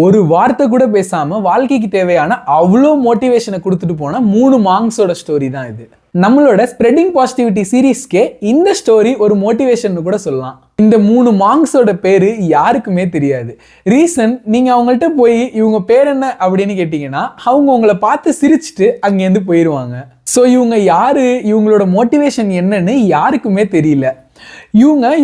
ஒரு வார்த்தை கூட பேசாம வாழ்க்கைக்கு தேவையான அவ்வளோ மோட்டிவேஷனை கொடுத்துட்டு போன 3 மாங்ஸோட ஸ்டோரி தான் இது. நம்மளோட ஸ்ப்ரெடிங் பாசிட்டிவிட்டி சீரீஸ்க்கே இந்த ஸ்டோரி ஒரு மோட்டிவேஷன் கூட சொல்லலாம். இந்த 3 மாங்ஸோட பேரு யாருக்குமே தெரியாது. ரீசன், நீங்க அவங்கள்ட்ட போய் இவங்க பேர் என்ன அப்படின்னு கேட்டீங்கன்னா அவங்க உங்களை பார்த்து சிரிச்சுட்டு அங்கேருந்து போயிடுவாங்க. ஸோ இவங்க யாரு, இவங்களோட மோட்டிவேஷன் என்னன்னு யாருக்குமே தெரியல.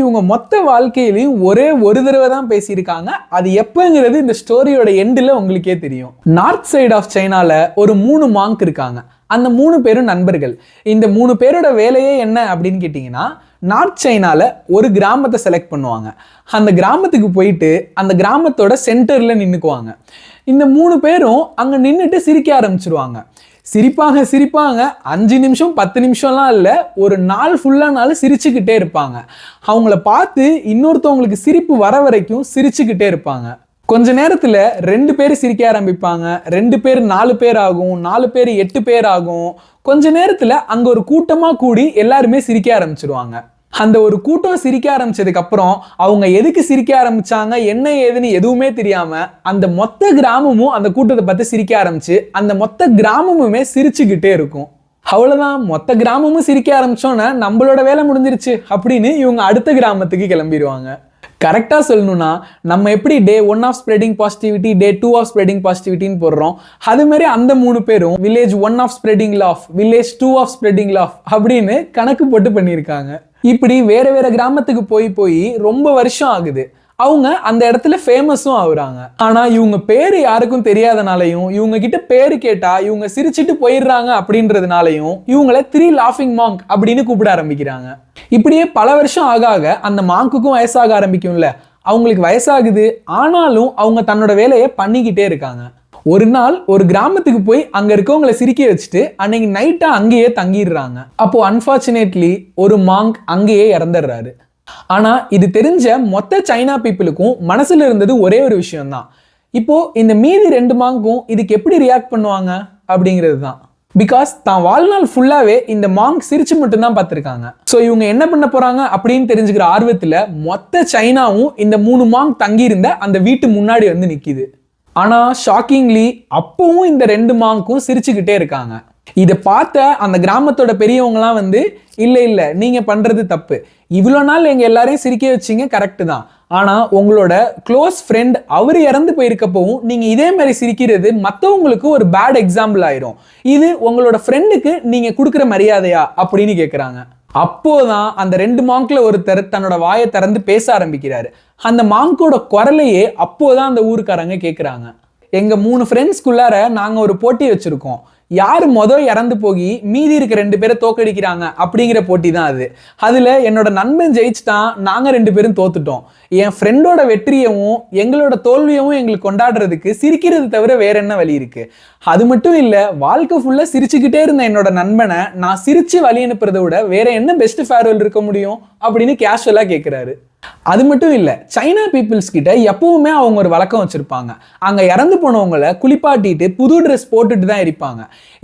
இவங்க மொத்த வாழ்க்கையிலையும் ஒரே ஒரு தடவை தான் பேசியிருக்காங்க. அது எப்பங்கிறது இந்த ஸ்டோரியோட எண்டில் உங்களுக்கே தெரியும். நார்த் சைடு ஆஃப் சைனால ஒரு 3 மாங்க் இருக்காங்க. அந்த 3 பேரும் நண்பர்கள். இந்த 3 பேரோட வேலையே என்ன அப்படின்னு கேட்டிங்கன்னா, நார்த் சைனால ஒரு கிராமத்தை செலக்ட் பண்ணுவாங்க. அந்த கிராமத்துக்கு போயிட்டு அந்த கிராமத்தோட சென்டரில் நின்றுக்குவாங்க. இந்த 3 பேரும் அங்கே நின்றுட்டு சிரிக்க ஆரம்பிச்சிருவாங்க. சிரிப்பாங்க 5 நிமிஷம் 10 நிமிஷம்லாம் இல்லை, ஒரு நாள் ஃபுல்லானாலும் சிரிச்சுக்கிட்டே இருப்பாங்க. அவங்கள பார்த்து இன்னொருத்தவங்களுக்கு சிரிப்பு வர வரைக்கும் சிரிச்சுக்கிட்டே இருப்பாங்க. கொஞ்ச நேரத்தில் 2 பேர் சிரிக்க ஆரம்பிப்பாங்க, 2 பேர் 4 பேர் ஆகும், 4 பேர் 8 பேர் ஆகும். கொஞ்ச நேரத்தில் அங்கே ஒரு கூட்டமாக கூடி எல்லாருமே சிரிக்க ஆரம்பிச்சிருவாங்க. அந்த ஒரு கூட்டம் சிரிக்க ஆரம்பிச்சதுக்கு அப்புறம் அவங்க எதுக்கு சிரிக்க ஆரம்பிச்சாங்க, என்ன ஏதுன்னு எதுவுமே தெரியாம அந்த மொத்த கிராமமும் அந்த கூட்டத்தை பார்த்து சிரிக்க ஆரம்பிச்சு அந்த மொத்த கிராமமுமே சிரிச்சுக்கிட்டே இருக்கும். அவ்வளவுதான், மொத்த கிராமமும் சிரிக்க ஆரம்பிச்சோன்னா நம்மளோட வேலை முடிஞ்சிருச்சு அப்படின்னு இவங்க அடுத்த கிராமத்துக்கு கிளம்பிடுவாங்க. கரெக்டாக சொல்லணும்னா நம்ம எப்படி day 1 of spreading positivity, day 2 of spreading பாசிட்டிவிட்டின்னு போடுறோம், அது மாதிரி அந்த 3 பேரும் village 1 of spreading love, village 2 of spreading love அப்படின்னு கணக்கு போட்டு பண்ணியிருக்காங்க. இப்படி வேற வேற கிராமத்துக்கு போய் ரொம்ப வருஷம் ஆகுது. அவங்க அந்த இடத்துல ஃபேமஸும் ஆகுறாங்க. ஆனா இவங்க பேரு யாருக்கும் தெரியாதனாலையும், இவங்க கிட்ட பேரு கேட்டா இவங்க சிரிச்சுட்டு போயிடுறாங்க அப்படின்றதுனாலையும் இவங்களை 3 லாஃபிங் மாங்க் அப்படின்னு கூப்பிட ஆரம்பிக்கிறாங்க. இப்படியே பல வருஷம் ஆக அந்த மாங்குக்கும் வயசாக ஆரம்பிக்கும்ல, அவங்களுக்கு வயசாகுது. ஆனாலும் அவங்க தன்னோட வேலையை பண்ணிக்கிட்டே இருக்காங்க. ஒரு நாள் ஒரு கிராமத்துக்கு போய் அங்க இருக்கவங்களை சிரிக்க வச்சுட்டு அன்னைக்கு நைட்டா அங்கேயே தங்கிடுறாங்க. அப்போ அன்பார்ச்சுனேட்லி ஒரு மாங்க் அங்கேயே இறந்துடுறாரு. ஆனா இது தெரிஞ்ச மொத்த சைனா பீப்புளுக்கும் மனசுல இருந்தது ஒரே ஒரு விஷயம் தான். இப்போ இந்த மீதி 2 மாங்க்கும் இதுக்கு எப்படி ரியாக்ட் பண்ணுவாங்க அப்படிங்கிறது தான். பிகாஸ் தான் வாழ்நாள் ஃபுல்லாவே இந்த மாங்க் சிரிச்சு மட்டும்தான் பார்த்துருக்காங்க. ஸோ இவங்க என்ன பண்ண போறாங்க அப்படின்னு தெரிஞ்சுக்கிற ஆர்வத்துல மொத்த சைனாவும் இந்த 3 மாங்க் தங்கியிருந்த அந்த வீட்டு முன்னாடி வந்து நிக்குது. ஆனா ஷாக்கிங்லி அப்பவும் இந்த 2 மாங்க்கும் சிரிச்சுக்கிட்டே இருக்காங்க. இதை பார்த்த அந்த கிராமத்தோட பெரியவங்கலாம் வந்து இல்ல நீங்க பண்றது தப்பு, இவ்வளோ நாள் எங்க எல்லாரையும் சிரிக்க வச்சிங்க கரெக்டு தான், ஆனா உங்களோட க்ளோஸ் ஃப்ரெண்ட் அவர் இறந்து போயிருக்கப்பவும் நீங்க இதே மாதிரி சிரிக்கிறது மற்றவங்களுக்கு ஒரு பேட் எக்ஸாம்பிள் ஆயிரும். இது உங்களோட ஃப்ரெண்டுக்கு நீங்க கொடுக்குற மரியாதையா அப்படின்னு கேட்குறாங்க. அப்போதான் அந்த 2 மாங்க்ல ஒருத்தர் தன்னோட வாயை திறந்து பேச ஆரம்பிக்கிறாரு. அந்த மாங்கோட குரலையே அப்போதான் அந்த ஊருக்காரங்க கேட்குறாங்க. எங்க 3 ஃப்ரெண்ட்ஸ்குள்ளார நாங்க ஒரு போட்டி வச்சிருக்கோம், யாரு இறந்து போய் மீதி இருக்க 2 பேரை தோக்கடிக்கிறாங்க அப்படிங்கிற போட்டி தான் அது. அதுல என்னோட நண்பன் ஜெயிச்சுட்டான், நாங்க 2 பேரும் தோத்துட்டோம். என் ஃப்ரெண்டோட வெற்றியவும் எங்களோட தோல்வியவும் எங்களுக்கு கொண்டாடுறதுக்கு சிரிக்கிறது தவிர வேற என்ன வழி இருக்கு? அது மட்டும் இல்ல, வாழ்க்கை ஃபுல்லா சிரிச்சுக்கிட்டே இருந்த என்னோட நண்பனை நான் சிரிச்சு வழி அனுப்புறதை விட வேற என்ன பெஸ்ட் ஃபேர்வெல் இருக்க முடியும் அப்படின்னு கேஷுவலா கேட்கிறாரு. அது மட்டும் இல்ல, சைனா பீப்புள்ஸ் கிட்ட எப்பவுமே அவங்க ஒரு வழக்கம் வச்சிருப்பாங்க. அங்க இறந்து போனவங்களை குளிப்பாட்டிட்டு புது ட்ரெஸ் போட்டுட்டு தான் இருப்பாங்க.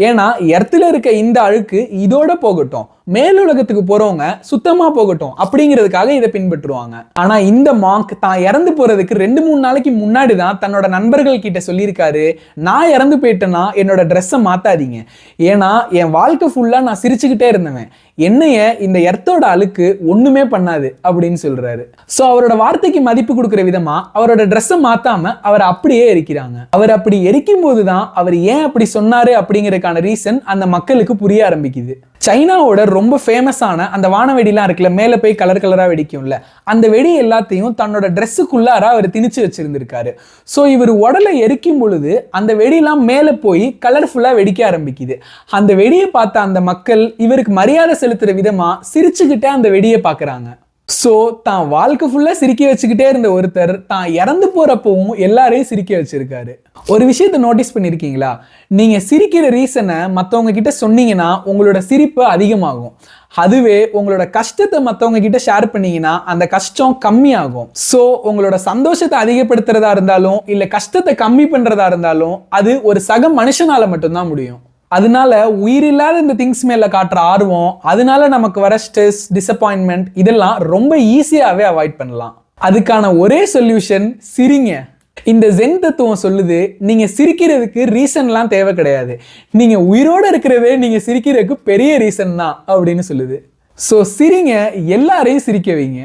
ஏன்னா எர்த்துல இருக்க இந்த அழுக்கு இதோட போகட்டும், மேலுலகத்துக்கு போறவங்க சுத்தமா போகட்டும் அப்படிங்கிறதுக்காக இதை பின்பற்றுவாங்க. ஆனா இந்த மாங்க் தான் இறந்து போறதுக்கு 2-3 நாளைக்கு முன்னாடி தான் தன்னோட நண்பர்கள் கிட்ட சொல்லியிருக்காரு, நான் இறந்து போயிட்டேன்னா என்னோட ட்ரெஸ்ஸை மாத்தாதீங்க, ஏன்னா என் வாழ்க்கை ஃபுல்லா நான் சிரிச்சுக்கிட்டே இருந்தவன், என்னைய இந்த எர்த்தோட அழுக்கு ஒண்ணுமே பண்ணாது அப்படின்னு சொல்றாரு. சோ அவரோட வார்த்தைக்கு மதிப்பு கொடுக்கிற விதமா அவரோட ட்ரெஸ்ஸை மாத்தாம அவரை அப்படியே எரிக்கிறாங்க. அவர் அப்படி எரிக்கும் போதுதான் அவர் ஏன் அப்படி சொன்னாரு அப்படிங்கிறதுக்கான ரீசன் அந்த மக்களுக்கு புரிய ஆரம்பிக்குது. சைனாவோட ரொம்ப ஃபேமஸான அந்த வானவெடிலாம் இருக்குல்ல, மேலே போய் கலர் கலராக வெடிக்கும்ல, அந்த வெடி எல்லாத்தையும் தன்னோட ட்ரெஸ்ஸுக்குள்ளார அவர் திணிச்சு வச்சிருந்திருக்காரு. ஸோ இவர் உடலை எரிக்கும் பொழுது அந்த வெடியெல்லாம் மேலே போய் கலர்ஃபுல்லாக வெடிக்க ஆரம்பிக்குது. அந்த வெடியை பார்த்த அந்த மக்கள் இவருக்கு மரியாதை செலுத்துற விதமா சிரிச்சுக்கிட்டே அந்த வெடியை பார்க்குறாங்க. ஸோ தான் வாழ்க்கை ஃபுல்லா சிரிக்க வச்சுக்கிட்டே இருந்த ஒருத்தர் தான் இறந்து போறப்பவும் எல்லாரையும் சிரிக்க வச்சிருக்காரு. ஒரு விஷயத்த நோட்டீஸ் பண்ணிருக்கீங்களா? நீங்க சிரிக்கிற ரீசனை மற்றவங்க கிட்ட சொன்னீங்கன்னா உங்களோட சிரிப்பு அதிகமாகும். அதுவே உங்களோட கஷ்டத்தை மற்றவங்க கிட்ட ஷேர் பண்ணீங்கன்னா அந்த கஷ்டம் கம்மியாகும். ஸோ உங்களோட சந்தோஷத்தை அதிகப்படுத்துறதா இருந்தாலும் இல்ல கஷ்டத்தை கம்மி பண்றதா இருந்தாலும் அது ஒரு சக மனுஷனால மட்டும்தான் முடியும். அதனால உயிரில்லாத இந்த திங்ஸ் மேல காட்டுற ஆர்வம், அதனால நமக்கு வர ஸ்ட்ரெஸ், டிசப்பாயின்மெண்ட் இதெல்லாம் ரொம்ப ஈஸியாவே அவாய்ட் பண்ணலாம். அதுக்கான ஒரே சொல்யூஷன் சிரிங்க. இந்த ஜென் தத்துவம் சொல்லுது, நீங்க சிரிக்கிறதுக்கு ரீசன்லாம் தேவை கிடையாது, நீங்க உயிரோட இருக்கிறதே நீங்க சிரிக்கிறதுக்கு பெரிய ரீசன் தான் அப்படின்னு சொல்லுது. ஸோ சிரிங்க, எல்லாரையும் சிரிக்க வைங்க.